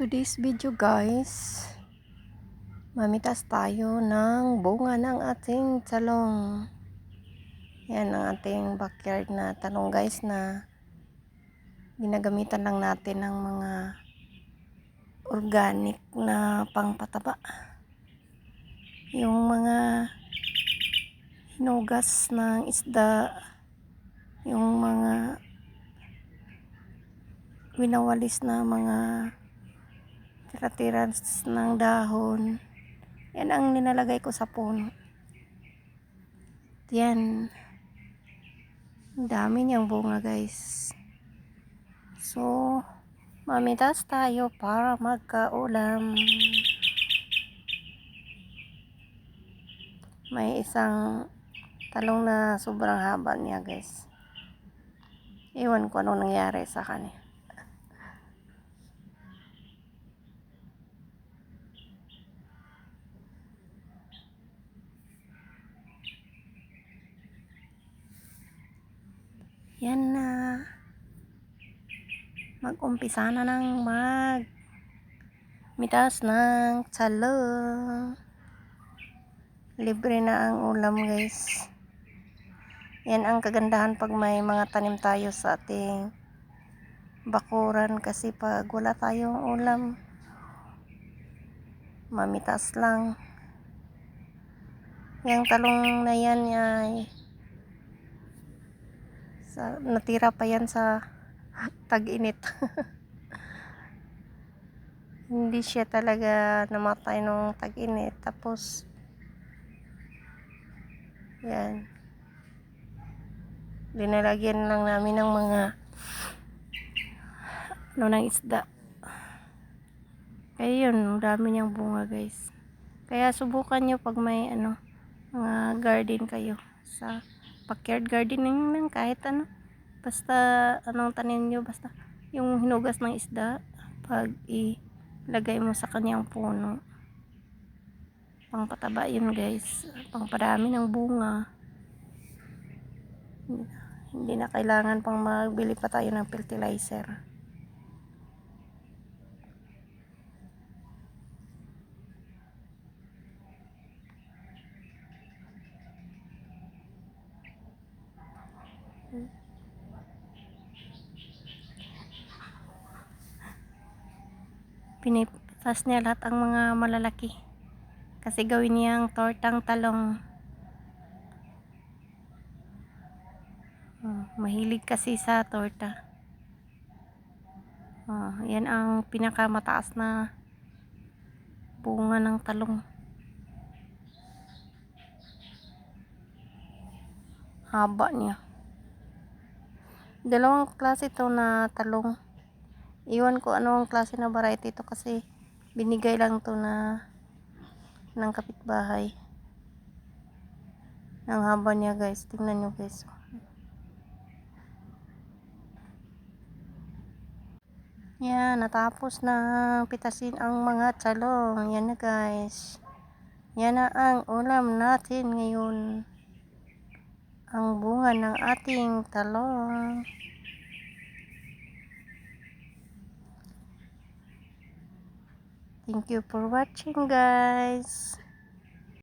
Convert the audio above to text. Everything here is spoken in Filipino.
Today's video guys, mamitas tayo ng bunga ng ating talong. Yan ang ating backyard na talong guys, na ginagamitan lang natin ng mga organic na pangpataba. Yung mga hinugas ng isda, yung mga winawalis na mga tira-tira ng dahon, yan ang nilalagay ko sa puno. Yan, ang dami niyang bunga guys. So mamitas tayo para magkaulam. May isang talong na sobrang haba niya guys. Ewan ko anong nangyari sa kanya. Yan na. Mag-umpisa na ng mitas ng talong. Libre na ang ulam guys. Yan ang kagandahan pag may mga tanim tayo sa ating bakuran, kasi pag wala tayong ulam, mamitas lang. Yung talong na yan ay natira pa yan sa tag-init. Hindi siya talaga namatay nung tag-init. Tapos yan, linalagyan lang namin ng mga ng isda. Kaya yun, dami niyang bunga guys. Kaya subukan nyo pag may mga garden kayo, sa backyard gardening lang, kahit basta anong tanim nyo, basta yung hinugas ng isda, pag ilagay mo sa kanyang puno, pangpataba yun guys, pangpadami ng bunga. Hindi na kailangan pang magbili pa tayo ng fertilizer. Pinitas niya lahat ang mga malalaki kasi gawin niyang tortang talong. Mahilig kasi sa torta. Yan ang pinakamataas na bunga ng talong. Haba niya. Dalawang klase ito na talong. Iwan ko anong klase na variety ito, kasi binigay lang to ng kapitbahay. Ang haba niya guys, tingnan nyo guys. Yan, natapos na pitasin ang mga talong. Yan na guys. Yan na ang ulam natin ngayon. Ang bunga ng ating talong. Thank you for watching guys.